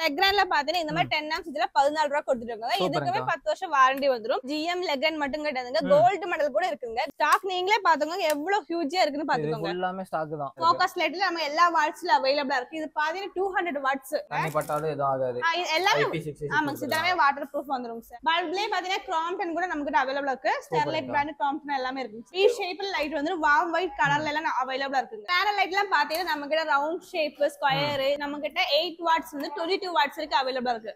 லெக்ரான்ல பாத்தீங்கன்னா இந்த மாதிரி 10 ஆம்ஸ் இதுல 14 ரூபாய் கொடுத்துருக்காங்க. இதுக்குமே 10 வருஷம் வாரண்டி வந்துரும். ஜிஎம் லெக்ரான் மட்டும் கிடையாதுங்க, கோல்டு மெடல் கூட இருக்குங்க. ஸ்டாக் நீங்களே பாத்துக்கோங்க எவ்வளவு ஹியூஜா இருக்குன்னு பாத்துக்கோங்க. எல்லாமே ஸ்டாக் தான். ஃபோக்கஸ் லைட்ல நம்ம எல்லா வாட்ஸ்ல அவைலபிளா இருக்கு. இது பாத்தீங்கன்னா 200 வாட்ஸ். தண்ணி பட்டாலும் எதுவும் ஆகாது. எல்லாமே ஆமாங்க சார், எல்லாமே வாட்டர் ப்ரூஃப் வந்துரும் சார். பல்ப்லயே பாத்தீங்கன்னா கிராம்ப்டன் கூட நமக்கு அவைலபிளா இருக்கு. ஸ்டெர்லைட் பிராண்ட் கிராம்ப்டன் எல்லாமே இருக்கு. வி ஷேப்ல லைட் வந்து வார்ம் ஒயிட் கலர்ல எல்லாம் அவைலபிளா இருக்கு. பேனல் லைட் எல்லாம் பாத்தீங்கன்னா நம்ம கிட்ட ரவுண்ட் ஷேப், ஸ்கொயர், நம்ம கிட்ட 8 வாட்ஸ் வந்து 22 வாட்ஸ் இருக்கு அவைலபிளா இருக்கு.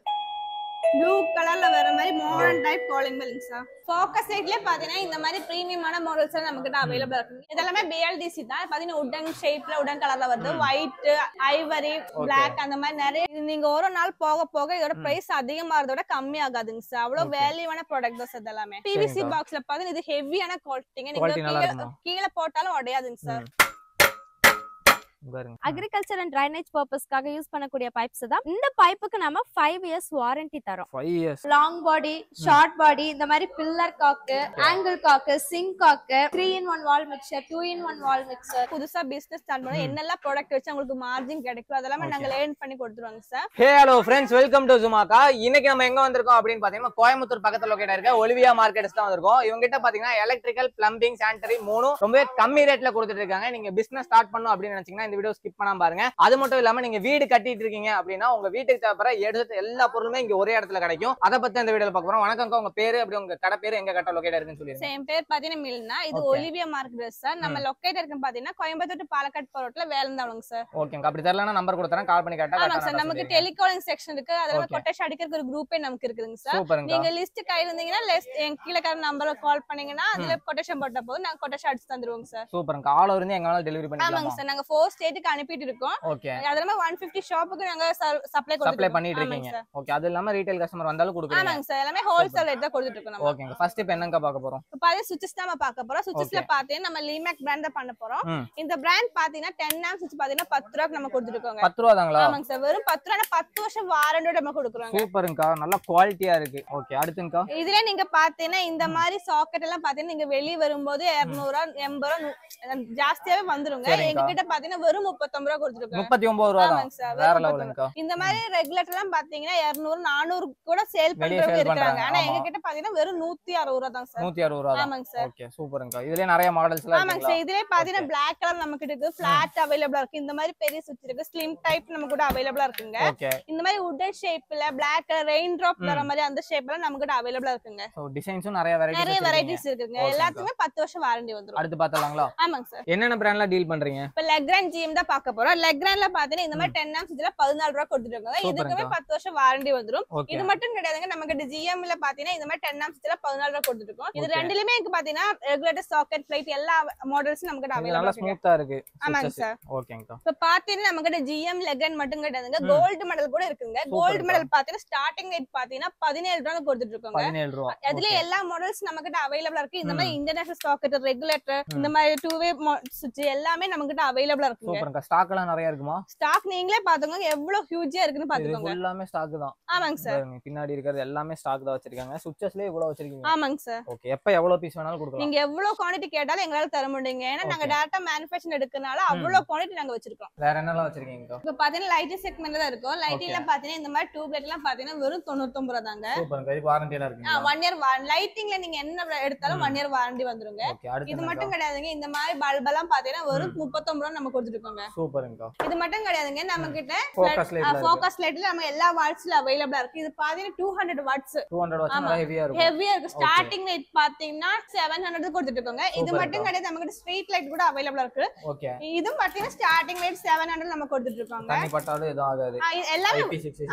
ப்ளூ கலர்ல வர மாதிரி modern type calling bell sir. Focus லைட்ல பாத்தீங்கன்னா இந்த மாதிரி பிரீமியமான மாடல்ஸ் எல்லாம் நம்ம கிட்ட அவைலபிளா இருக்கு. இதெல்லாமே BLDC தான். பாத்தீங்கன்னா உடன் ஷேப்ல உடன் கலர்ல வருது. ஒயிட், ஐவரி, பிளாக் அந்த மாதிரி நிறைய. நீங்க ஒரு நாள் போக போக இதோட பிரைஸ் அதிகமாறதோட கம்மி ஆகாதுங்க சார். அவ்வளவு வேல்யூவான ப்ராடக்ட் தான் சார் இதெல்லாமே. PVC பாக்ஸ்ல பாத்தீங்கன்னா இது ஹெவியான குவாலிட்டிங்க. நீங்க கீழே போட்டாலும் உடையாதுங்க சார். அக்ரிகல்ச்சர் அண்ட் ட்ரைனேஜ் பர்பஸ்க்காக யூஸ் பண்ணக்கூடிய பைப்ஸ் தான். இந்த பைப்புக்கு நம்ம 5 இயர்ஸ் வாரண்டி தரோம். 5 years. Long body, short body, இந்த மாதிரி pillar cock, angle cock, sink cock, 3-in-1 wall mixer, 2-in-1 wall mixer. புதுசா பிசினஸ் ஸ்டார்ட் பண்ணா என்னெல்லாம் ப்ராடக்ட் வச்சு உங்களுக்கு மார்ஜின் கிடைக்கும் அதெல்லாம் நாங்க லேர்ன் பண்ணி கொடுத்துருவாங்க sir. Hey hello friends, welcome to ஜுமாக்கா. இன்னைக்கு நம்ம எங்க வந்திருக்கோம் அப்படின்னு பாத்தீங்கன்னா கோயம்புத்தூர் பக்கத்துல லொகேட் இருக்க ஒலிவியா மார்க்கெட்ஸ் தான் வந்திருக்கோம். இவங்க கிட்ட பாத்தீங்கன்னா எலக்ட்ரிக்கல், பிளம்பிங், சானிட்டரி மூணும் ரொம்பவே கம்மி ரேட்ல கொடுத்துட்டு இருக்காங்க. நீங்க பிசினஸ் ஸ்டார்ட் பண்ணணும் அப்படின்னு நினைச்சீங்கன்னா இந்த வீடியோ ஸ்கிப் பண்ணாம பாருங்க. அது மட்டும் இல்லாம நீங்க வீடு கட்டிட்டு இருக்கீங்க அப்படின்னா உங்க வீட்டுக்கு தேவைப்படுற எடுத்து எல்லா பொருளுமே இங்க ஒரே இடத்துல கிடைக்கும். அதை பத்தி இந்த வீடியோல பார்க்க போறோம். வணக்கம், உங்க பேரு அப்படி உங்க கடை பேரு எங்க கட்ட லொகேட் இருக்குன்னு சொல்லிருங்க. என் பேர் பாத்தீங்கன்னா மில்னா. இது ஒலிவியா மார்க்கெட் சார். நம்ம லொகேட் இருக்கு பாத்தீங்கன்னா கோயம்புத்தூர் டு பாலக்காடு ரோட்ல வேலந்தாவளங்க சார். ஓகேங்க. அப்படி தெரியலனா நம்பர் கொடுத்தறேன், கால் பண்ணி கேட்டா. ஆமாங்க சார், நமக்கு டெலிகாலிங் செக்ஷன் இருக்கு. அதனால கொட்டேஷன் அடிக்கிறதுக்கு ஒரு குரூப்பே நமக்கு இருக்குங்க சார். நீங்க லிஸ்ட் கையில இருந்தீங்கன்னா என் கீழ கார நம்பரை கால் பண்ணீங்கன்னா அதுல கொட்டேஷன் போட்ட போது நாங்க கொட்டேஷன் அடிச்சு தந்துருவோங்க சார். சூப்பர்ங்க. ஆல் ஓவர் இருந்து எங்கனால டெலிவரி பண்ணிடலாமா? ஆமாங்க சார், நாங்க 4 ஸ்டேட்டுக்கு அனுப்பிட்டு இருக்கோம். ஓகே. அதனால 150 ஷாப்புக்கு நாங்க சப்ளை பண்ணிட்டு இருக்கீங்க. ஓகே. அது இல்லாம ரீட்டைல் கஸ்டமர் வந்தாலும் கொடுக்குறீங்க. ஆமாங்க சார், எல்லாமே ஹோல்சேல் ரேட் தான் கொடுத்துட்டு இருக்கோம் நம்ம. ஓகேங்க. ஃபர்ஸ்ட் இப்போ என்னங்க பார்க்க போறோம்? இப்போ பாதி சுவிட்சஸ் தான் பார்க்க போறோம். சுவிட்சஸ்ல பாத்தீங்கன்னா நம்ம லீமேக் பிராண்ட் தான் பண்ண போறோம். இந்த பிராண்ட் பாத்தீங்கன்னா 10 ஆம்ஸ் சுவிட்ச் பாத்தீங்கன்னா 10 ரூபாய்க்கு நம்ம கொடுத்துட்டு இருக்கோம். 10 ரூபாய் தாங்களா? ஆமாங்க சார், வெறும் 10 ரூபாய் 10 வருஷம் வாரண்டியோட நம்ம கொடுக்குறோம். சூப்பர்ங்கா, நல்ல குவாலிட்டியா இருக்கு. ஓகே, அடுத்துங்கா. இதுல நீங்க பாத்தீங்கன்னா இந்த மாதிரி சாக்கெட் எல்லாம் பாத்தீங்கன்னா நீங்க வெளிய வரும்போது 200 ரூபாய் 80 ரூபாய் ஜாஸ்தியாவே வந்துருங்க. எங்க கிட்ட பாத்தீங்கன்னா வெறும் 39 ரூபாய் கொடுத்துட்டு இருக்கோம். 39 ரூபாய் தான். வேற லெவலுங்கா. இந்த மாதிரி ரெகுலேட்டர் எல்லாம் பாத்தீங்கன்னா 200 400 கூட சேல் பண்றவங்க இருக்காங்க. ஆனா எங்க கிட்ட பாத்தீங்கன்னா வெறும் 160 ரூபாய் தான் சார். 160 ரூபாய். ஆமாங்க சார். ஓகே, சூப்பர்ங்கா. இதுல நிறைய மாடல்ஸ் எல்லாம் இருக்கு. ஆமாங்க சார், இதுல பாத்தீங்கன்னா Black கலர் நமக்கு இருக்கு, ஃபிளாட் அவேலபிளா இருக்கு. இந்த மாதிரி பெரிய சுவிட்ச் இருக்கு, ஸ்லிம் டைப் நம்ம கூட அவேலபிளா இருக்குங்க. இந்த மாதிரி வுடன் ஷேப்ல Black கலர் ரெயின் டிராப் வர மாதிரி அந்த ஷேப்ல நம்ம கூட அவேலபிளா இருக்குங்க. சோ டிசைன்ஸும் நிறைய வெரைட்டிஸ் இருக்குங்க. எல்லாத்துக்குமே 10 வருஷம் வாரண்டி வந்துரும். அடுத்து பார்த்தலாங்களா? ஆமாங்க சார். என்னென்ன பிராண்ட்ல டீல் பண்றீங்க? இப்ப லெக்ரான் ஜிஎம் தான் பார்க்க போறோம். லெக்ரான்ல பாத்தீங்கன்னா இந்த மாதிரி 10 ஆம்ஸ் இதுல 14 ரூபாய் கொடுத்துட்டு இருக்காங்க. இதுக்குமே 10 வருஷம் வாரண்டி வந்துரும். இது மட்டும் கிடையாதுங்க, நம்ம கிட்ட ஜிஎம்ல பாத்தீங்கன்னா இந்த மாதிரி 10 ஆம்ஸ் இதுல 14 ரூபாய் கொடுத்துட்டு இருக்கோம். இது ரெண்டுலயுமே எனக்கு பாத்தீங்கன்னா ரெகுலேட்டர், சாக்கெட், பிளேட் எல்லா மாடல்ஸும் நம்ம கிட்ட அவேலபிளா இருக்கு. ஸ்மூத்தா இருக்கு. ஆமாங்க சார். ஓகேங்கா. இப்ப பாத்தீங்கன்னா நம்ம கிட்ட ஜிஎம் லெக்ரான் மட்டும் கிடையாதுங்க, கோல்டு மெடல் கூட இருக்குங்க. கோல்டு மெடல் பாத்தீங்கன்னா ஸ்டார்டிங் ரேட் பாத்தீங்கன்னா 17 ரூபாய் கொடுத்துட்டு இருக்காங்க. 17 ரூபாய். அதுல எல்லா மாடல்ஸ் நம்ம கிட்ட அவேலபிளா இருக்கு. இந்த மாதிரி இன்டர்நேஷனல் சாக்கெட், ரெகுலேட்டர், இந்த மாதிரி 2-வே சுவிட்ச் எல்லாமே நம்ம கிட்ட அவேலபிளா இருக்கு. சூப்பர்ங்க. ஸ்டாக் எல்லாம் நிறைய இருக்குமா? ஸ்டாக் நீங்களே பாத்துக்கோங்க எவ்வளவு ஹியூஜா இருக்குன்னு பாத்துக்கோங்க. எல்லாமே ஸ்டாக் தான். ஆமாங்க சார். பின்னாடி இருக்கிறது எல்லாமே ஸ்டாக் தான் வச்சிருக்காங்க. சுவிட்சஸ்லயே இவ்வளவு வச்சிருக்கீங்க. ஆமாங்க சார். ஓகே. எப்ப எவ்வளவு பீஸ் வேணாலும் கொடுக்கலாம். நீங்க எவ்வளவு குவாண்டிட்டி கேட்டாலும் எங்களால தர முடியுங்க. ஏன்னா நாங்க டைரக்டா மேனுஃபேக்சர் எடுக்கறனால அவ்வளவு குவாண்டிட்டி நாங்க வச்சிருக்கோம். வேற என்னலாம் வச்சிருக்கீங்க? இப்ப பாத்தீங்கன்னா லைட்டிங் செக்மென்ட்ல தான் இருக்கும். லைட்டிங்ல பாத்தீங்கன்னா இந்த மாதிரி டியூப் லைட் எல்லாம் பாத்தீங்கன்னா வெறும் 99 ரூபாய் தாங்க. சூப்பர்ங்க. இது வாரண்டி எல்லாம் இருக்கு. 1 இயர் லைட்டிங்ல நீங்க என்ன எடுத்தாலும் 1 இயர் வாரண்டி வந்துருங்க. இது மட்டும் கிடையாதுங்க, இந்த மாதிரி பல்ப் எல்லாம் பாத்தீங்கன்னா வெறும் 39 ரூபாய் நம்ம கொடுத்துட்டு இருக்கோங்க. சூப்பர்ங்க. இது மட்டும் கிடையாதுங்க, நம்ம கிட்ட ஃபோக்கஸ் லைட்ல நம்ம எல்லா வாட்ஸ்ல அவேலபிளா இருக்கு. இது பாத்தீங்கன்னா 200 வாட்ஸ். 200 வாட்ஸ் நல்லா ஹெவியா இருக்கு. ஹெவியா இருக்கு. ஸ்டார்டிங் ரேட் பாத்தீங்கன்னா 700 கொடுத்துட்டு இருக்கோங்க. இது மட்டும் கிடையாது, நம்ம கிட்ட ஸ்ட்ரீட் லைட் கூட அவேலபிளா இருக்கு. ஓகே. இது பாத்தீங்கன்னா ஸ்டார்டிங் ரேட் 700 நம்ம கொடுத்துட்டு இருக்கோங்க. தண்ணி பட்டாலும் எதுவும் ஆகாது. எல்லாமே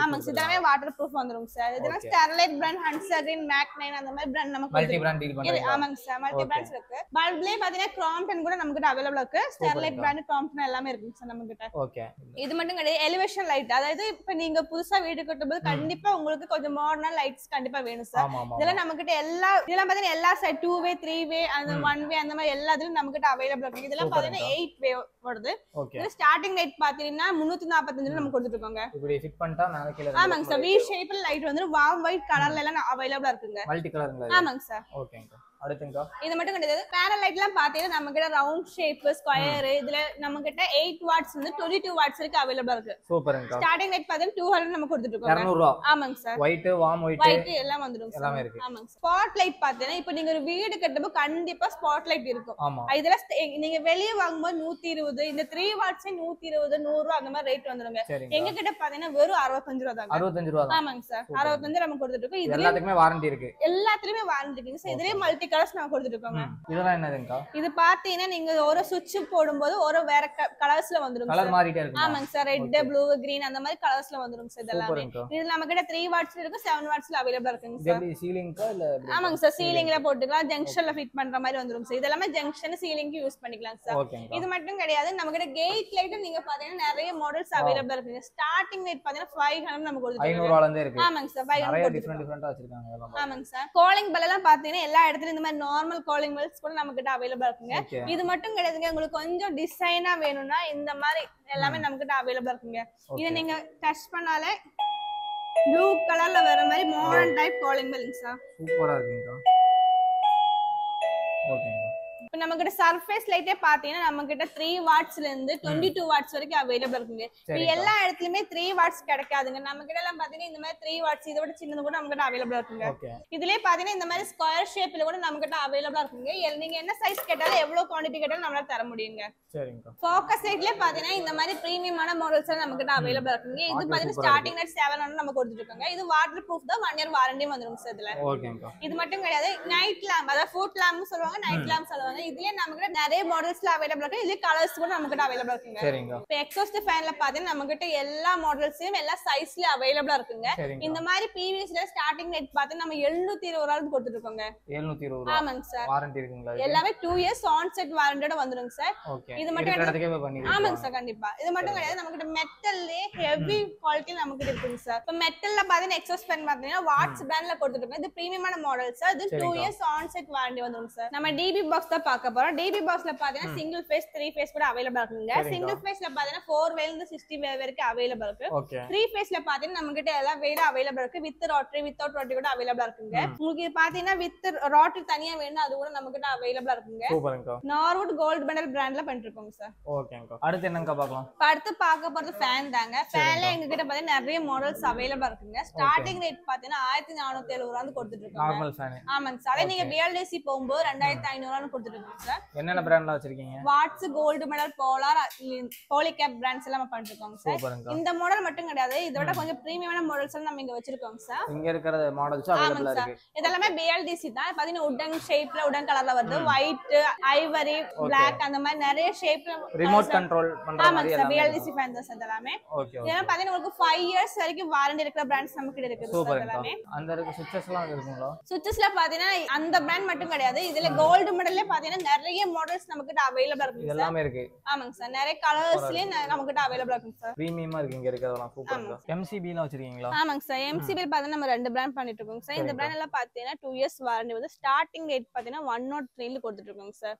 ஆமாங்க சார், எல்லாமே வாட்டர் ப்ரூஃப் வந்துரும் சார். இதெல்லாம் ஸ்டெர்லைட் பிராண்ட், ஹன்சகின், மேக்9 அந்த மாதிரி பிராண்ட் நம்ம மல்டி பிராண்ட் டீல் பண்றீங்க. ஆமாங்க சார், மல்டி பிராண்ட்ஸ் இருக்கு. பல்ப்லயே பாத்தீங்கன்னா கிராம்ப்டன் கூட நம்ம கிட்ட அவேலபிளா இருக்கு. ஸ்டெர்லைட் பிராண்ட், கிராம்ப்டன் எல்லாமே இருக்கு சார் நம்ம கிட்ட. ஓகே. இது மட்டும் கிடையாது, எலிவேஷன் லைட். அதாவது இப்ப நீங்க புதுசா வீடு கட்டும்போது கண்டிப்பா உங்களுக்கு கொஞ்சம் மாடர்னா லைட்ஸ் கண்டிப்பா வேணும் சார். இதெல்லாம் நம்ம கிட்ட இதெல்லாம் பாத்தீங்கன்னா எல்லா சைட் 2-வே 3-வே அந்த 1-வே அந்த மாதிரி எல்லாத்துலயும் நம்ம கிட்ட அவேலபிளா இருக்கு. இதெல்லாம் பாத்தீங்கன்னா 8-வே வருது. இது ஸ்டார்டிங் லைட் பாத்தீங்கன்னா 345 நம்ம கொடுத்துட்டு இருக்கோங்க. இப்படி ஃபிட் பண்ணிட்டா மேல கீழ. ஆமாங்க சார், வி ஷேப்ல லைட் வந்து வார்ம் ஒயிட் கலர்ல எல்லாம் அவேலபிளா இருக்குங்க. மல்டி கலருங்களா? ஆமாங்க சார். ஓகேங்க. அடுத்துங்கா இது மட்டும் கிடையாது. பேனல் லைட்லாம் பாத்தீங்கன்னா நம்ம கிட்ட ரவுண்ட் ஷேப், ஸ்கொயர், இதுல நம்ம கிட்ட 8 வாட்ஸ் வந்து 22 வாட்ஸ் வரைக்கும் அவைலபிளா இருக்கு. சூப்பர்ங்கா. ஸ்டார்டிங் ரேட் பாத்தீங்கன்னா 200 நம்ம கொடுத்துட்டு இருக்கோம். 200 ரூபாய். ஆமாங்க சார். ஒயிட், வார்ம் ஒயிட் எல்லாம் வந்துரும் சார். எல்லாமே இருக்கு. ஆமாங்க சார். ஸ்பாட் லைட் பாத்தீங்கன்னா இப்போ நீங்க ஒரு வீடு கட்டும்போது கண்டிப்பா ஸ்பாட் லைட் இருக்கும். ஆமா. இதெல்லாம் நீங்க வெளிய வாங்கும்போது 120, இந்த 3 வாட்ஸ் 120, 100 அந்த மாதிரி ரேட் வந்துருங்க. எங்க கிட்ட பாத்தீங்கன்னா வெறும் 65 ரூபாய் தான். 65 ரூபாய். ஆமாங்க சார். 65 நம்ம கொடுத்துட்டு இருக்கோம். இது எல்லாத்துக்குமே வாரண்டி இருக்கு. எல்லாத்துலயுமே வாரண்டி இருக்கு சார். இதுலயே மல்டி கலர்ஸ் நான் கொடுத்துட்டு இருக்கோங்க. இதெல்லாம் என்னதுங்கா? இது பாத்தீங்கன்னா நீங்க ஒரு சுவிட்ச் போடும்போது ஒரு வேற கலர்ஸ்ல வந்துரும். கலர் மாறிட்டே இருக்கு. ஆமாங்க சார். ரெட், ப்ளூ, கிரீன் அந்த மாதிரி கலர்ஸ்ல வந்துரும் சார். இதெல்லாம் இது நம்ம கிட்ட 3 வாட்ஸ் இருக்கு, 7 வாட்ஸ்ல அவேலபிளா இருக்குங்க சார். இது சீலிங்க்கா இல்ல? ஆமாங்க சார். சீலிங்ல போட்டுக்கலாம், ஜங்ஷன்ல ஃபிட் பண்ற மாதிரி வந்துரும் சார். இதெல்லாம் ஜங்ஷன் சீலிங்க்கு யூஸ் பண்ணிக்கலாம் சார். இது மட்டும் கிடையாது, நம்ம கிட்ட கேட் லைட் நீங்க பாத்தீங்கன்னா நிறைய மாடல்ஸ் அவேலபிளா இருக்கு. ஸ்டார்டிங் ரேட் பாத்தீங்கன்னா 500 நமக்கு கொடுத்துருக்காங்க. 500 ரூபாயில இருந்து இருக்கு. ஆமாங்க சார். 500 டிஃபரண்டா வச்சிருக்காங்க எல்லாம். ஆமாங்க சார். காலிங் பெல் எல்லாம் பாத்தீங்கன்னா எல்லா இடத்துலயும் இந்த மாதிரி நார்மல் காலிங் பெல்ஸ் கூட நம்ம கிட்ட அவேலபிளா இருக்குங்க. இது மட்டும் கிடையாதுங்க, உங்களுக்கு கொஞ்சம் டிசைனா வேணும்னா இந்த மாதிரி எல்லாமே நம்ம கிட்ட அவேலபிளா இருக்குங்க. இது நீங்க டச் பண்ணாலே ப்ளூ கலர்ல வர மாதிரி மாடர்ன் டைப் காலிங் பெல்ங்க சார். சூப்பரா இருக்குங்க. ஓகேங்க. இப்போ நம்ம கிட்ட சர்ஃபேஸ் லைட்டே பாத்தீங்கன்னா நம்ம கிட்ட 3 வாட்ஸ்ல இருந்து 22 வாட்ஸ் வரைக்கும் அவேலபிள் இருக்குங்க. இது எல்லா இடத்துலயுமே 3 வாட்ஸ் கிடைக்காதுங்க. நம்ம கிட்ட எல்லாம் பாத்தீங்கன்னா இந்த மாதிரி 3 வாட்ஸ் இதோட சின்னது கூட நம்ம கிட்ட அவேலபிளா இருக்குங்க. இதுலயே பாத்தீங்கன்னா இந்த மாதிரி ஸ்கொயர் ஷேப்ல கூட நம்ம கிட்ட அவேலபிளா இருக்குங்க. நீங்க என்ன சைஸ் கேட்டாலும் எவ்வளவு குவாண்டிட்டி கேட்டாலும் நம்மளால தர முடியுங்க. சரிங்க. ஃபோக்கஸ் லைட்லயே பாத்தீங்கன்னா இந்த மாதிரி பிரீமியமான மாடல்ஸ் எல்லாம் நம்ம கிட்ட அவேலபிளா இருக்குங்க. இது பாத்தீங்கன்னா ஸ்டார்டிங் ரேட் 700 நம்ம கொடுத்துட்டு இருக்கோங்க. இது வாட்டர் ப்ரூஃப் தான், 1 இயர் வாரண்டியும் வந்துரும் சார் இதுல. ஓகேங்க. இது மட்டும் கிடையாது, நைட் லேம்ப், அதாவது ஃபுட் லேம்ப்னு சொல்லுவாங்க, நைட் லேம்ப் சொல்லுவாங்க. இதுலயே நம்ம கிட்ட நிறைய மாடல்ஸ்ல அவேலபிளா இருக்கு. இதுல கலர்ஸ் கூட நம்ம கிட்ட அவேலபிளா இருக்குங்க. சரிங்க. இப்போ எக்ஸாஸ்ட் ஃபேன்ல பாத்தீங்கன்னா நம்ம கிட்ட எல்லா மாடல்ஸையும் எல்லா சைஸ்ல அவேலபிளா இருக்குங்க. இந்த மாதிரி பிவிஎஸ்ல ஸ்டார்டிங் ரேட் பாத்தீங்கன்னா நம்ம 720 ரூபாய்க்கு கொடுத்துட்டு இருக்கோங்க. 720 ரூபாய். ஆமாங்க சார். வாரண்டி இருக்குங்களா? எல்லாமே 2 இயர்ஸ் ஆன் செட் வாரண்டியோட வந்துருங்க சார். இது மட்டும் ஆமாங்க சார். கண்டிப்பா. இது மட்டும் கிடையாது, நம்ம கிட்ட மெட்டல்லே ஹெவி குவாலிட்டி நம்ம கிட்ட இருக்குங்க சார். இப்போ மெட்டல்ல பாத்தீங்கன்னா எக்ஸாஸ்ட் ஃபேன் பாத்தீங்கன்னா வாட்ஸ் பிராண்ட்ல கொடுத்துட்டு இருக்கோம். இது பிரீமியமான மாடல் சார். இது 2 இயர்ஸ் ஆன் செட் வாரண்டி வந்துரும் சார். நம்ம டிபி பாக்ஸ் தான் பார்க்க போறோம். டிபி பாக்ஸ்ல பாத்தீங்கன்னா சிங்கிள் ஃபேஸ் 3 ஃபேஸ் கூட அவேலபிளா இருக்குங்க. சிங்கிள் ஃபேஸ்ல பாத்தீங்கன்னா 4 வேல இருந்து 60 வேல வரைக்கும் அவேலபிளா இருக்கு. 3 ஃபேஸ்ல பாத்தீங்கன்னா நம்ம கிட்ட எல்லா வேல அவேலபிளா இருக்கு. வித் ரோட்டரி, வித்அவுட் ரோட்டரி கூட அவேலபிளா இருக்குங்க. உங்களுக்கு இது பாத்தீங்கன்னா வித் ரோட்டரி தனியா வேணும், அது கூட நம்ம கிட்ட அவேலபிளா இருக்குங்க. சூப்பர்ங்க. நார்வுட் கோல்ட் மெடல் பிராண்ட்ல பண்ணிருக்கோங்க சார். ஓகேங்க. அடுத்து என்னங்க பார்க்கலாம்? அடுத்து பார்க்க போறது ஃபேன் தாங்க. ஃபேன்ல எங்க கிட்ட பாத்தீங்கன்னா நிறைய மாடல்ஸ் அவேலபிளா இருக்குங்க. ஸ்டார்டிங் ரேட் பாத்தீங்கன்னா 1470 ரூபாய்க்கு கொடுத்துட்டு இருக்கோம். Normal fan. ஆமாங்க சார். அதே நீங்க BLDC போகும்போது 2500 ரூபாய்க்கு கொடுத்துட்டு இருக்கோம் சார். என்னென்ன பிராண்ட்ல வச்சிருக்கீங்க? Watts, Gold Medal, Polar, Polycab brands எல்லாம் பண்ணிருக்கோம் சார். இந்த மாடல் மட்டும் கிடையாது, இதோட கொஞ்சம் பிரீமியமான மாடல்ஸ் எல்லாம் நம்ம இங்க வச்சிருக்கோம் சார். இங்க இருக்கிற மாடல்ஸ் அவேலபிளா இருக்கு. இதெல்லாம் BLDC தான். பாத்தீங்கன்னா உடன் ஷேப்ல, உடன் கலர்ல வருது. ஒயிட், ஐவரி, பிளாக் அந்த மாதிரி நிறைய ஷேப்ல ரிமோட் கண்ட்ரோல் பண்ற மாதிரி எல்லாம் BLDC ஃபேன் தான் சார் எல்லாமே. இதெல்லாம் பாத்தீங்கன்னா உங்களுக்கு 5 இயர்ஸ் வரைக்கும் வாரண்டி இருக்கிற பிராண்ட்ஸ் நமக்கு கிட்ட இருக்குது சார் எல்லாமே. அந்த இருக்கு சுவிட்சஸ் எல்லாம் இருக்குங்களா? சுவிட்சஸ்ல பாத்தீங்கன்னா அந்த பிராண்ட் மட்டும் கிடையாது, இதுல கோல்ட் மெடல்ல பாத்தீங்கன்னா நிறைய மாடல்ஸ் நமக்கு கிட்ட அவேலபிளா இருக்கு சார். எல்லாமே இருக்கு. ஆமாங்க சார். நிறைய கலர்ஸ்லயே நமக்கு கிட்ட அவேலபிளா இருக்கு சார். பிரீமியமா இருக்கு இங்க இருக்கிறதெல்லாம். சூப்பர்ங்க. MCB ல வச்சிருக்கீங்களா? ஆமாங்க சார். MCB ல பாத்தீங்கன்னா நம்ம 2 பிராண்ட் பண்ணிட்டு இருக்கோம் சார். இந்த பிராண்ட் எல்லாம் பாத்தீங்கன்னா 2 இயர்ஸ் வாரண்டி வந்து ஸ்டார்டிங் ரேட் பாத்தீங்கன்னா 103 ல கொடுத்துட்டு இருக்கோம் சார்.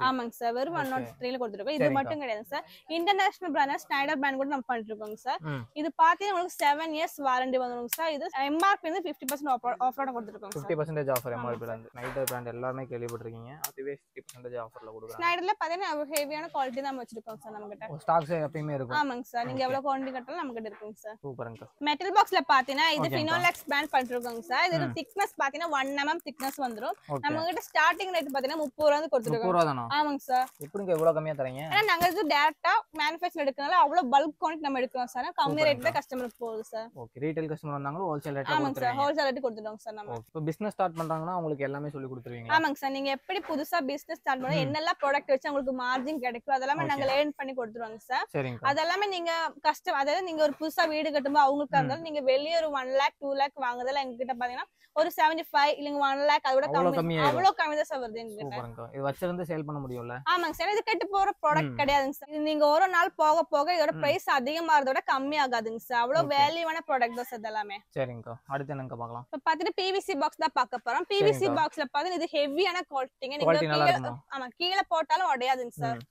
ஆமாங்க சார். வெறும் 103 ல கொடுத்துருக்கோம். இது மட்டும் கிடையாது sir, international brand Snyder brand கூட நம்ம பண்ணிட்டு இருக்கோம் சார். இது பாத்தீங்கன்னா உங்களுக்கு 7 இயர்ஸ் வாரண்டி வந்துரும் சார். இது MRP வந்து 50% ஆஃபரோட கொடுத்துருக்கோம் சார். 50% ஆஃபர் MRP ல இருந்து. ஸ்னைடர் பிராண்ட் எல்லாமே கேள்விப்பட்டிருக்கீங்க. அதுவே 50% ஆஃபர்ல கொடுக்குறாங்க. ஸ்னைடர்ல பாத்தீங்கன்னா ஹெவியான குவாலிட்டி தான் வச்சிருக்கோம் சார் நம்ம கிட்ட. ஸ்டாக்ஸ் எப்பவுமே இருக்கும். ஆமாங்க சார். நீங்க எவ்வளவு குவாண்டிட்டி கட்டாலும் நம்ம கிட்ட இருக்குங்க சார். சூப்பர்ங்க. மெட்டல் பாக்ஸ்ல பாத்தீங்கன்னா இது ஃபினோலெக்ஸ் பிராண்ட் பண்ணிட்டு இருக்கோம் சார். இது திக்னஸ் பாத்தீங்கன்னா 1 mm திக்னஸ் வந்துரும். நம்ம கிட்ட ஸ்டார்டிங் ரேட் பாத்தீங்கன்னா 30 ரூபாய் கொடுத்துருக்கோம். ஆமாங்க சார். எப்படிங்க இவ்வளவு கம்மியா தரீங்க? ஏன்னா நாங்க இது டைரக்டா மேனுஃபேக்சர் எடுக்கறனால அவ்வளவு பல்க் குவாண்டிட்டி நம்ம எடுக்கிறோம் சார். கம்மி ரேட் தான் கஸ்டமருக்கு போகுது சார். ஓகே. ரீட்டைல் கஸ்டமர் வந்தாங்க ஹோல்சேல் ரேட். ஆமாங்க சார். ஹோல்சேல் ரேட் கொடுத்துடுவோம் சார் நம்ம. இப்போ பிசினஸ் ஸ்டார்ட் பண்றாங்கன்னா உங்களுக்கு எல்லாமே சொல்லி கொடுத்துருவீங்க? ஆமாங்க சார். நீங்க எப்படி புதுசா பிசினஸ் ஸ்டார்ட் பண்ணா என்னெல்லாம் ப்ராடக்ட் வச்சு உங்களுக்கு மார்ஜின் கிடைக்கும் அதெல்லாம் நாங்க லேர்ன் பண்ணி கொடுத்துருவாங்க சார். அதெல்லாம் நீங்க கஸ்டம், அதாவது நீங்க ஒரு புதுசா வீடு கட்டும்போது அவங்களுக்கு இருந்தாலும் நீங்க வெளிய ஒரு 1 lakh 2 lakh வாங்குறதுல எங்க கிட்ட பாத்தீங்கன்னா ஒரு 75 இல்லங்க 1 lakh அதோட கம்மி, அவ்வளவு கம்மி தான் சார் வருது எங்க கிட்ட. இது வச்சிருந்து சேல் பண்ண முடியும்ல? ஆமாங்க சார். இது கெட்டு போற ப்ராடக்ட் கிடையாதுங்க சார். இது நீங்க ஒரு நாள் போக போக இதோட பிரைஸ் அதிகமாறதோட கம்மி ஆகாதுங்க சார். அவ்வளவு வேல்யூவான ப்ராடக்ட் தான் சார் எல்லாமே. சரிங்க. அடுத்து என்னங்க பார்க்கலாம்? இப்ப பாத்தீங்கன்னா PVC பாக்ஸ் தான் பார்க்க போறோம். PVC பாக்ஸ்ல பாத்தீங்கன்னா இது ஹெவியான குவாலிட்டிங்க. நீங்க ஆமா கீழ போட்டாலும் உடையாதுங்க சார்.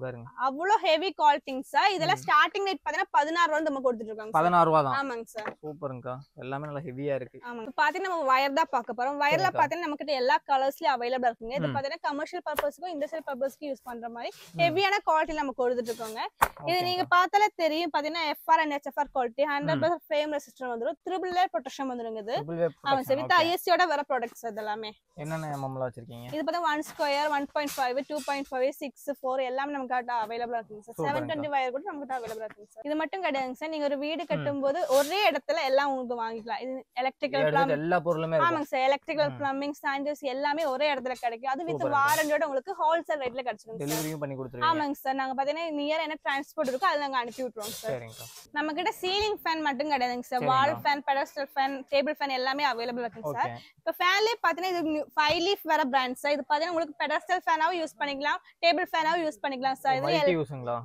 பாருங்க அவ்வளவு ஹெவி குவாலிட்டிங்க சார். இதெல்லாம் ஸ்டார்டிங் ரேட் பாத்தீங்கன்னா 16 ரூபாய் நம்ம கொடுத்துட்டு இருக்காங்க. 16 ரூபாய் தான். ஆமாங்க சார். சூப்பர்ங்கா. எல்லாமே நல்லா ஹெவியா இருக்கு. ஆமாங்க. பாத்தீங்கன்னா நம்ம வயர் தான் பார்க்க போறோம். வயர்ல பாத்தீங்கன்னா நம்ம கிட்ட எல்லா கலர்ஸ்லயும் அவைலபிளா இருக்குங்க. இது பாத்தீங்கன்னா கமர்ஷியல் பர்பஸ்க்கும் இண்டஸ்ட்ரியல் பர்பஸ்க்கு யூஸ் பண்ற மாதிரி ஹெவியான குவாலிட்டி நம்ம கொடுத்துட்டு இருக்கோங்க. இது நீங்க பார்த்தாலே தெரியும். பாத்தீங்கன்னா FR and HFR quality 100% frame resistance வந்துரும். ட்ரிபிள் லேயர் ப்ரொடெக்ஷன் வந்துருங்க. இது ஆமா சார். வித் ISO ஓட வர ப்ராடக்ட்ஸ் இதெல்லாமே. என்னென்ன எம்எம்ல வச்சிருக்கீங்க? இது பார்த்தா 1 ஸ்கொயர் 1.5 2.5 6 4 எல்லாமே நமக்கு அவைலபிளா இருக்குங்க சார். 720 வயர் கூட நமக்கு அவைலபிளா இருக்குங்க சார். இது மட்டும் கிடையாதுங்க சார். நீங்க ஒரு வீடு கட்டும்போது ஒரே இடத்துல எல்லாம் உங்களுக்கு வாங்கிக்கலாம். இது எலக்ட்ரிக்கல் பிளம்பிங் எல்லா பொருளுமே இருக்கு. ஆமாங்க சார். எலக்ட்ரிக்கல் பிளம்பிங் சானிடரிஸ் எல்லாமே ஒரே இடத்துல கிடைக்கும். அது வித் வாரண்டியோட உங்களுக்கு ஹோல்சேல் ரேட்ல கிடைச்சிடும். டெலிவரியும் பண்ணி கொடுத்துருவீங்க? ஆமாங்க சார். நாங்க பாத்தீங்கன்னா நியர் என்ன டிரான்ஸ்போர்ட் இருக்கோ அதுல நாங்க அனுப்பி விட்டுருவோம் சார். சரிங்க. நம்ம கிட்ட சீலிங் ஃபேன் மட்டும் கிடையாதுங்க sir. Wall fan, pedestal fan, table fan எல்லாமே அவைலபிள் இருக்குங்க சார். இப்போ ஃபேன்லயே பாத்தீங்கன்னா இது 5 லீஃப் வர பிராண்ட் சார். இது பாத்தீங்கன்னா உங்களுக்கு பெடஸ்டல் ஃபேனாவும் யூஸ் பண்ணிக்கலாம், டேபிள் ஃபேனாவும் யூஸ் பண்ணிக்கலாம் சார். இது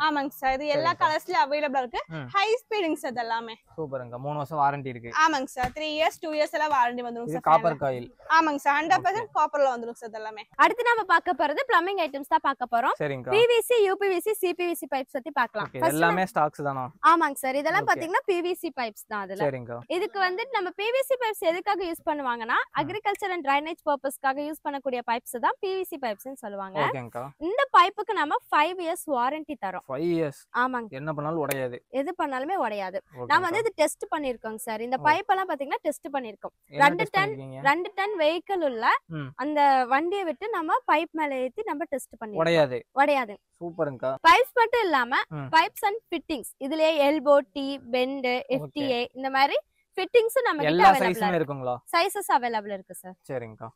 ஆமாங்க சார். இது எல்லா கலர்ஸ்லயும் அவைலபிளா இருக்கு. ஹை ஸ்பீடுங்க சார். எல்லாமே சூப்பர்ங்க. 3 வருஷம் வாரண்டி இருக்கு. ஆமாங்க சார். 3 இயர்ஸ் 2 இயர்ஸ் எல்லாம் வாரண்டி வந்துரும் சார். Copper coil. ஆமாங்க சார். 100% காப்பர்ல வந்துரும் சார் எல்லாமே. அடுத்து நாம பார்க்க போறது பிளம்பிங் ஐட்டம்ஸ் தான் பார்க்க போறோம். சரிங்க. PVC, UPVC, CPVC பைப்ஸ் பத்தி பார்க்கலாம். எல்லாமே ஸ்டாக்ஸ் தானா? ஆமாங்க சார். இதெல்லாம் பாத்தீங்கன்னா PVC பைப்ஸ் தான் அதுல. சரிங்க. இதுக்கு வந்து நம்ம PVC பைப்ஸ் எதுக்காக யூஸ் பண்ணுவாங்கன்னா அக்ரிகல்ச்சர் அண்ட் ட்ரைனேஜ் பர்பஸ்க்காக யூஸ் பண்ணக்கூடிய பைப்ஸ் தான் PVC பைப்ஸ்னு சொல்லுவாங்க. ஓகேங்கா. இந்த பைப்புக்கு நம்ம 5 இயர்ஸ் வாரண்டி தரோம். 5 இயர்ஸ். ஆமாங்க. என்ன பண்ணாலும் உடையாது. எது பண்ணாலுமே உடையாது. நாம வந்து இது டெஸ்ட் பண்ணிருக்கோம் சார். இந்த பைப் எல்லாம் பாத்தீங்கன்னா டெஸ்ட் பண்ணிருக்கோம். 2 டன் வெஹிக்கிள் உள்ள அந்த வண்டியை விட்டு நம்ம பைப் மேல ஏத்தி நம்ம டெஸ்ட் பண்ணி உடையாது. சூப்பர்ங்கா. பைப்ஸ் மட்டும் இல்லாம பைப்ஸ் அண்ட் ஃபிட்டிங்ஸ் இதுலயே எல்போ, டி, பெண்ட், FTA இந்த மாதிரி ஃபிட்டிங்ஸ் நம்ம கிட்ட எல்லா சைஸுமே இருக்குங்களா? சைஸஸ் அவைலபிள் இருக்கு சார். சரிங்கா.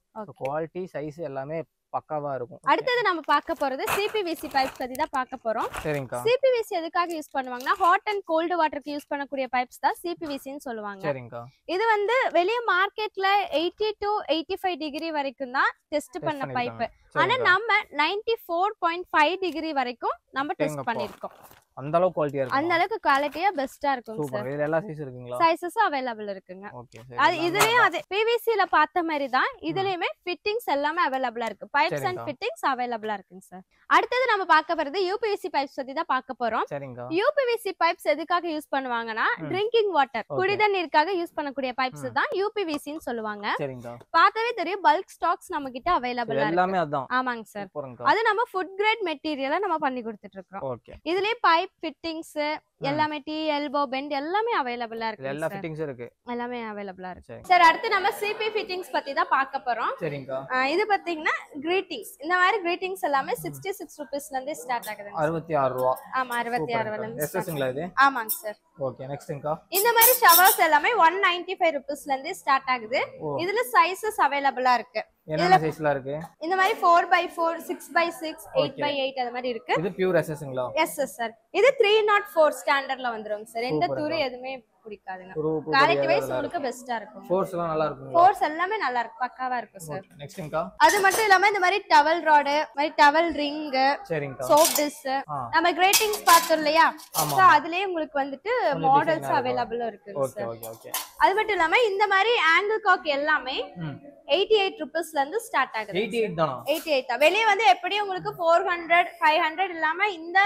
குவாலிட்டி சைஸ் எல்லாமே பக்காவா இருக்கும். அடுத்து நம்ம பார்க்க போறது CPVC பைப்ஸ் பத்தி தான் பார்க்க போறோம். சரிங்கா. CPVC எதுக்காக யூஸ் பண்ணுவாங்கன்னா ஹாட் அண்ட் கோல்ட் வாட்டருக்கு யூஸ் பண்ணக்கூடிய பைப்ஸ் தான் CPVC ன்னு சொல்லுவாங்க. சரிங்கா. இது வந்து வெளிய மார்க்கெட்ல 80 to 85 டிகிரி வரைக்கும் தான் டெஸ்ட் பண்ண பைப். ஆனா நம்ம 94.5 டிகிரி வரைக்கும் நம்ம டெஸ்ட் பண்ணிருக்கோம். அந்த அளவுக்கு குவாலிட்டியா இருக்கு. அந்த அளவுக்கு குவாலிட்டியா பெஸ்டா இருக்கும் சார். சூப்பர். இதுல எல்லா சைஸ் இருக்குங்களா? சைஸஸ் அவேலபிள் இருக்குங்க. ஓகே. அது இதுலயும் அதே PVC ல பார்த்த மாதிரி தான் இதுலயுமே ஃபிட்டிங்ஸ் எல்லாமே அவேலபிளா இருக்கு. பைப்ஸ் அண்ட் ஃபிட்டிங்ஸ் அவேலபிளா இருக்குங்க சார். அடுத்து நம்ம பார்க்க போறது UPVC பைப்ஸ் பத்தி தான் பார்க்க போறோம். சரிங்க. UPVC பைப்ஸ் எதுக்காக யூஸ் பண்ணுவாங்கன்னா ட்ரிங்கிங் வாட்டர், குடிதண்ணீருக்காக யூஸ் பண்ணக்கூடிய பைப்ஸ் தான் UPVC ன்னு சொல்லுவாங்க. சரிங்க. பார்த்தாவே தெரியும் பல்க் ஸ்டாக்ஸ் நம்ம கிட்ட அவேலபிளா இருக்கு. எல்லாமே அதான். ஆமாங்க சார். அது நம்ம ஃபுட் கிரேட் மெட்டீரியலா நம்ம பண்ணி கொடுத்துட்டு இருக்கோம். ஓகே. இதுலயே பைப் ஃபிட்டிங்ஸ் எல்லாமே டி, எல்போ, பெண்ட் எல்லாமே அவைலபிளா இருக்கு. எல்லா ஃபிட்டிங்ஸ் இருக்கு. எல்லாமே அவைலபிளா இருக்கு. சார் அடுத்து நம்ம CP ஃபிட்டிங்ஸ் பத்தி தான் பார்க்க போறோம். சரிங்க. இது பாத்தீங்கன்னா கிரீட்டிங்ஸ். இந்த மாதிரி கிரீட்டிங்ஸ் எல்லாமே 66 ரூபீஸ்ல இருந்து ஸ்டார்ட் ஆகுது. 66 ரூபாய். ஆமா 66 ரூபாய்ல இருந்து. எஸ்எஸ்ங்களா இது? ஆமாங்க சார். ஓகே. நெக்ஸ்ட்ங்கா. இந்த மாதிரி ஷவர்ஸ் எல்லாமே 195 ரூபீஸ்ல இருந்து ஸ்டார்ட் ஆகுது. இதுல சைஸஸ் அவைலபிளா இருக்கு. என்னென்ன சைஸ்ல இருக்கு? இந்த மாதிரி 4x4, 6x6, 8x8 அந்த மாதிரி இருக்கு. இது பியூர் எஸ்எஸ்ங்களா? Yes sir. இது 304 ஸ்டாண்டர்ட்ல வந்துரும் சார். எந்த துரு எதுமே பிடிக்காதுங்க. குவாலிட்டி வைஸ் உங்களுக்கு பெஸ்டா இருக்கும். ஃபோர்ஸ் எல்லாம் நல்லா இருக்கும். ஃபோர்ஸ் எல்லாமே நல்லா இருக்கு. பக்காவா இருக்கு சார். நெக்ஸ்ட்ங்கா. அது மட்டும் இல்லாம இந்த மாதிரி டவல் ராட், மாதிரி டவல் ரிங், சரிங்கா, சோப் டிஷ் நம்ம கிரேட்டிங்ஸ் பார்த்தோம் இல்லையா? சோ அதுலயே உங்களுக்கு வந்துட்டு மாடல்ஸ் அவேலபிளா இருக்கு சார். Okay okay. அது மட்டும் இல்லாம இந்த மாதிரி ஆங்கிள் காக் எல்லாமே 88 ரூபீஸ்ல இருந்து ஸ்டார்ட் ஆகுது. 88 தானா? 88 தான். வெளிய வந்து எப்படியும் உங்களுக்கு 400 500 இல்லாம இந்த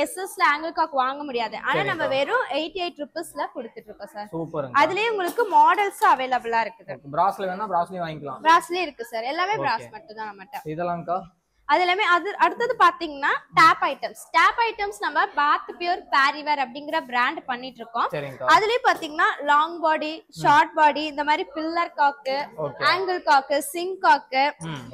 எஸ்எஸ்ல ஆங்கிள் காக் வாங்க முடியாது. ஆனா நம்ம வெறும் 88 ரூபீஸ்ல கொடுத்துட்டு இருக்கோம் சார். சூப்பர்ங்க. அதுலயே உங்களுக்கு மாடல்ஸ் அவேலபிளா இருக்குது. பிராஸ்ல வேணா பிராஸ்லயே வாங்கிக்கலாம். பிராஸ்லயே இருக்கு சார். எல்லாமே பிராஸ் மட்டும் தான் நம்மட்ட. இதெல்லாம்க்கா அது எல்லாமே அடுத்தது பாத்தீங்கன்னா டேப் ஐட்டம்ஸ் நம்ம பாத் பியூர் பாரிவேர் அப்படிங்கிற பிராண்ட் பண்ணிட்டு இருக்கோம். அதுலயே பாத்தீங்கன்னா லாங் பாடி, ஷார்ட் பாடி, இந்த மாதிரி pillar cock, angle cock, sink cock,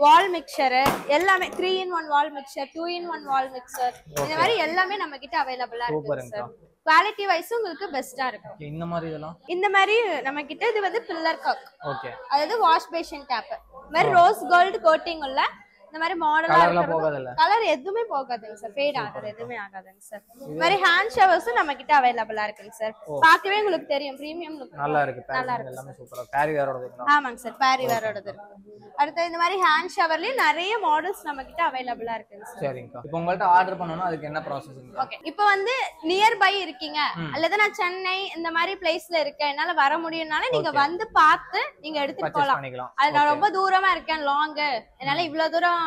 wall mixer எல்லாமே 3-in-1 wall mixer, 2-in-1 wall mixer, இந்த மாதிரி எல்லாமே நம்ம கிட்ட அவைலபிளா இருக்கு சார். குவாலிட்டி வைஸ் உங்களுக்கு பெஸ்டா இருக்கும். இந்த மாதிரி இதெல்லாம் இந்த மாதிரி நம்ம கிட்ட இது வந்து பில்லர் காக். ஓகே. அதாவது வாஷ் பேஷன் டேப். இந்த மாதிரி ரோஸ் கோல்ட் கோட்டிங் உள்ள இந்த மாதிரி மாடலா இருக்கு. கலர் எதுவுமே போகாதுங்க சார். ஃபேட் ஆகாது, எதுவுமே ஆகாதுங்க சார். இந்த மாதிரி ஹேண்ட் ஷவர்ஸ் நம்ம கிட்ட அவேலபிளா இருக்குங்க சார். பார்க்கவே உங்களுக்கு தெரியும் பிரீமியம் லுக் நல்லா இருக்கு. நல்லா இருக்கு. எல்லாமே சூப்பரா பாரிவேரோடது. ஆமாங்க சார். பாரிவேரோடது இருக்கு. அடுத்து இந்த மாதிரி ஹேண்ட் ஷவர்லயே நிறைய மாடல்ஸ் நம்ம கிட்ட அவேலபிளா இருக்குங்க சார். சரிங்க. இப்போ உங்கள்ட்ட ஆர்டர் பண்ணனும் அதுக்கு என்ன ப்ராசஸ்? ஓகே. இப்போ வந்து நியர் பை இருக்கீங்க அல்லது நான் சென்னை இந்த மாதிரி பிளேஸ்ல இருக்கேன், என்னால வர முடியும்னால நீங்க வந்து பார்த்து நீங்க எடுத்துட்டு போலாம். அது நான் ரொம்ப தூரமா இருக்கேன், லாங், என்னால இவ்வளவு தூரம்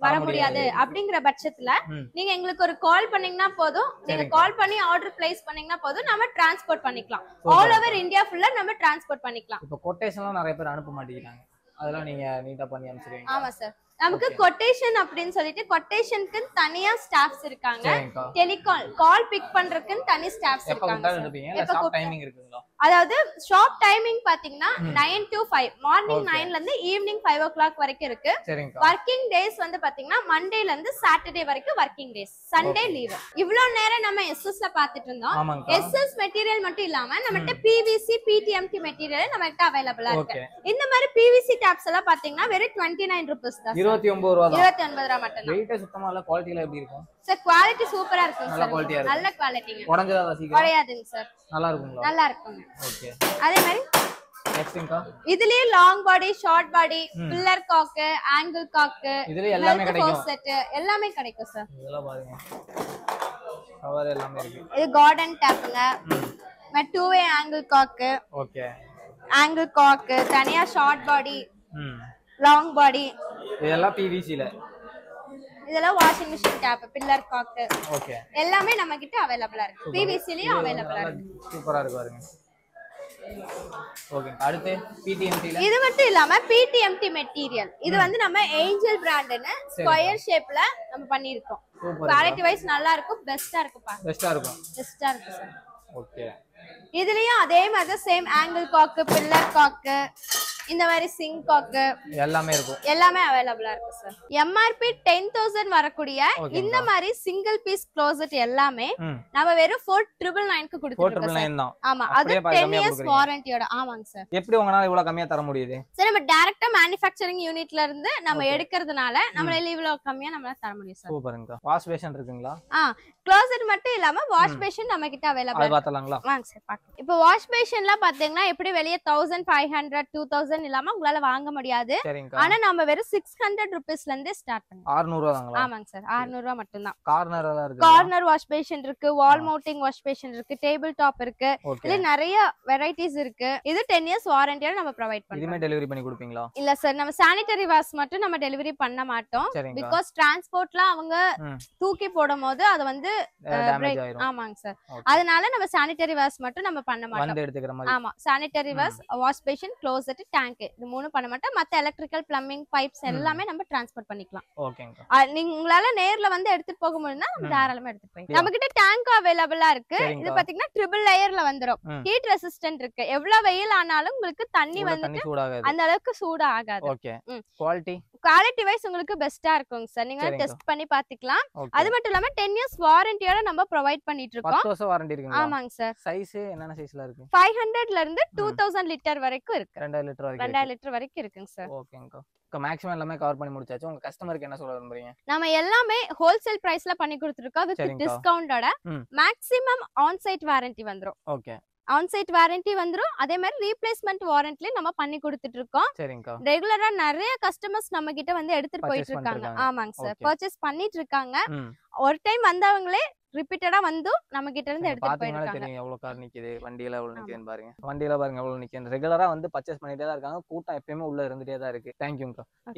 வர முடியாது அப்படிங்கிற பட்சத்துல நீங்க எங்களுக்கு ஒரு கால் பண்ணீங்கன்னா போதும், நீங்க கால் பண்ணி ஆர்டர் பிளேஸ் பண்ணீங்கன்னா போதும், நம்ம டிரான்ஸ்போர்ட் பண்ணிக்கலாம். ஆல் ஓவர் இந்தியா ஃபுல்லா நம்ம டிரான்ஸ்போர்ட் பண்ணிக்கலாம். இப்போ கொட்டேஷன்லாம் நிறைய பேர் அனுப்ப மாட்டேங்கிறாங்க, அதெல்லாம் நீங்க நீட்டா பண்ணி அனுப்பிச்சிருவீங்க? ஆமா சார், நமக்கு கொட்டேஷன் அப்படின்னு சொல்லிட்டு கொட்டேஷனுக்கு தனியா ஸ்டாஃப்ஸ் இருக்காங்க. டெலிகால் கால் பிக் பண்றதுக்கு தனி ஸ்டாஃப்ஸ் இருக்காங்க. அதாவது ஷாப் டைமிங் பாத்தீங்கன்னா 9 to 5, மார்னிங் 9ல இருந்து ஈவினிங் 5 o'clock வரைக்கும் இருக்கு. வர்க்கிங் டேஸ் வந்து பாத்தீங்கன்னா மண்டேல இருந்து சாட்டர்டே வரைக்கும் வர்க்கிங் டேஸ், சண்டே லீவ். இவ்வளவு நேரம் நம்ம எஸ்எஸ்ல பாத்துட்டு இருந்தோம். எஸ்எஸ் மெட்டீரியல் மட்டும் இல்லாம நம்மகிட்ட பிவிசி பிடிஎம்டி மெட்டீரியல் நம்மகிட்ட அவைலபிளா இருக்கு. இந்த மாதிரி பிவிசி டாப்ஸ் எல்லாம் பாத்தீங்கன்னா வெறும் 29 rupees தான். 29 ரூபாய் மட்டும். வெயிட் சுத்தமா இல்ல, குவாலிட்டில எப்படி இருக்கும் சார்? குவாலிட்டி சூப்பரா இருக்கும் சார், நல்ல குவாலிட்டிங்க. உடைஞ்சதா சீக்கிரம் உடையாதுங்க சார், நல்லா இருக்குங்களா? நல்லா இருக்குங்க. ஓகே, அதே மாதிரி நெக்ஸ்ட்ங்கா இதுலயே லாங் பாடி, ஷார்ட் பாடி, பில்லர் காக், ஆங்கிள் காக், இதுல எல்லாமே கிடைக்கும். செட் எல்லாமே கிடைக்கும் சார். இதெல்லாம் பாருங்க, கவர் எல்லாமே இருக்கு. இது கார்டன் டாப்ங்க, மே 2-way ஆங்கிள் காக். ஓகே, ஆங்கிள் காக் தனியா, ஷார்ட் பாடி, லாங் பாடி, இதெல்லாம் பிவிசில. இதெல்லாம் வாஷிங் மெஷின் டாப், பில்லர் காக். ஓகே, எல்லாமே நம்ம கிட்ட அவேலபிளா இருக்கு. பிவிசிலயும் அவேலபிளா இருக்கு. சூப்பரா இருக்கு பாருங்க. ஓகே, அடுத்து பிடிஎம்டி ல இது மட்டும் இல்லாம பிடிஎம்டி மெட்டீரியல், இது வந்து நம்ம ஏஞ்சல் பிராண்ட்னு ஸ்கொயர் ஷேப்ல நம்ம பண்ணிருக்கோம். குவாலிட்டி வைஸ் நல்லா இருக்கும், பெஸ்டா இருக்குப்பா. பெஸ்டா இருக்கும் சார். ஓகே, இதுலயும் அதே மாதிரி சேம் ஆங்கிள் காக், பில்லர் காக், இந்த மாதிரி சிங்க் காக் எல்லாமே இருக்கும். எல்லாமே அவேலபிளா இருக்கு சார். எம்ஆர்பி 10,000 வரக்கூடிய இந்த மாதிரி சிங்கிள் பீஸ் க்ளோசெட் எல்லாமே நம்ம வெறும் 4,999 க்கு கொடுத்துருக்கோம். ஆமா, அது 10 years வாரண்டியோட. ஆமாங்க சார். எப்படி உங்களால இவ்வளவு கம்மியா தர முடியுது சார்? நம்ம டைரக்டா மேனுஃபேக்சரிங் யூனிட்ல இருந்து நம்ம எடுக்கிறதுனால நம்மளால இவ்வளவு கம்மியா நம்மளால தர முடியும் சார். சூப்பர்ங்க. வாஷ் பேஷன் இருக்குங்களா? க்ளோசெட் மட்டும் இல்லாம வாஷ் பேஷன் நம்ம கிட்ட அவேலபிள். அது பார்த்தலாங்களா? வாங்க சார் பார்க்கலாம். இப்போ வாஷ் பேஷன்லாம் பாத்தீங்கன்னா எப்படி வெளிய 1,500 2,000 இல்லாம உங்களால வாங்க முடியாது. ஆனா நம்ம வெறும் 600 rupeesல இருந்தே ஸ்டார்ட் பண்ணலாம். 600 ரூபாய் தாங்களா? ஆமாங்க சார், 600 ரூபாய் மட்டும் தான். கார்னர் எல்லாம் இருக்கு. கார்னர் வாஷ் பேஷன் இருக்கு, வால் மவுண்டிங் வாஷ் பேஷன் இருக்கு, டேபிள் டாப் இருக்கு. இதுல நிறைய வெரைட்டிஸ் இருக்கு. இது 10 years வாரண்டியோட நம்ம ப்ரொவைட் பண்றோம். இதுமே டெலிவரி பண்ணி கொடுப்பீங்களா? இல்ல சார், நம்ம சானிட்டரி வாஷ் மட்டும் நம்ம டெலிவரி பண்ண மாட்டோம். பிகாஸ் டிரான்ஸ்போர்ட்ல அவங்க தூக்கி போடும்போது அது வந்து ஆமாங்க சார், அதனால நம்ம சானிட்டரி வாஷ் மட்டும் நம்ம பண்ண மாட்டோம். ஆமா, sanitary wash, wash basin, closet, tank இது மூணு பண்ண மாட்டோம். மத்த எலக்ட்ரிக்கல், பிளம்பிங், பைப்ஸ் எல்லாமே நம்ம டிரான்ஸ்போர்ட் பண்ணிக்கலாம். ஓகேங்க. நீங்க உங்களால நேர்ல வந்து எடுத்துட்டு போக முடியும்னா நம்ம தாராளமா எடுத்துட்டு போய். நம்ம கிட்ட டேங்க் அவேலபிளா இருக்கு. இது பாத்தீங்கன்னா ட்ரிபிள் லேயர்ல வந்துரும். ஹீட் ரெசிஸ்டன்ட் இருக்கு. எவ்வளவு வெயில் ஆனாலும் உங்களுக்கு தண்ணி வந்து அந்த அளவுக்கு சூடா ஆகாது. ஓகே, குவாலிட்டி வைஸ் உங்களுக்கு பெஸ்டா இருக்குங்க சார். நீங்க டெஸ்ட் பண்ணி பாத்துக்கலாம். அது மட்டும் இல்லாம 10 years வாரண்டியோட நம்ம ப்ரொவைட் பண்ணிட்டு இருக்கோம். 10 வருஷம் வாரண்டி இருக்குங்க. ஆமாங்க சார். சைஸ் என்னென்ன சைஸ்ல இருக்கு? 500ல இருந்து 2000 லிட்டர் வரைக்கும் இருக்கு. 2000 லிட்டர் வரைக்கும். 2000 லிட்டர் வரைக்கும் இருக்குங்க சார். ஓகேங்க. மேக்ஸிமம் எல்லாமே கவர் பண்ணி முடிச்சாச்சு. உங்க கஸ்டமருக்கு என்ன சொல்ல விரும்புறீங்க? நாம எல்லாமே ஹோல்சேல் பிரைஸ்ல பண்ணி கொடுத்துருக்கோம் வித் டிஸ்கவுண்டோட. மேக்ஸிமம் ஆன் சைட் வாரண்டி வந்துரும். ஓகே, ஆன் சைட் வாரண்டி வந்துரும். அதே மாதிரி ரீப்ளேஸ்மென்ட் வாரண்டி நம்ம பண்ணி கொடுத்துட்டு இருக்கோம். சரிங்க. ரெகுலரா நிறைய கஸ்டமர்ஸ் நம்ம கிட்ட வந்து எடுத்துட்டு போயிட்டு இருக்காங்க. ஆமாங்க சார், பர்ச்சேஸ் பண்ணிட்டு இருக்காங்க. ஒரு டைம் வந்தவங்களே ரிப்பீட்டடா வந்து நம்ம கிட்ட இருந்து எடுத்துட்டு போயிட்டாங்க. தெரியும் எவ்வளவு கார் நிக்குது, வண்டியில எவ்வளவு நிக்குதுன்னு பாருங்க. வண்டியில பாருங்க எவ்வளவு நிக்குது. ரெகுலரா வந்து பர்ச்சேஸ் பண்ணிட்டே தான் இருக்காங்க. கூட்டம் எப்பயுமே உள்ள இருந்துட்டே தான் இருக்கு. தேங்க்யூ.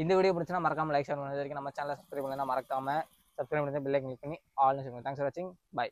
இந்த வீடியோ பிடிச்சா மறக்காம லைக் ஷேர் பண்ணி வரைக்கும் நம்ம சேனலை சப்ஸ்கிரைப் பண்ணா மறக்காம சப்ஸ்கிரைப் பண்ணி பெல் ஐகான் கிளிக் பண்ணி ஆல்னு சொல்லுங்க. தேங்க்ஸ் ஃபார் வாட்சிங். பை.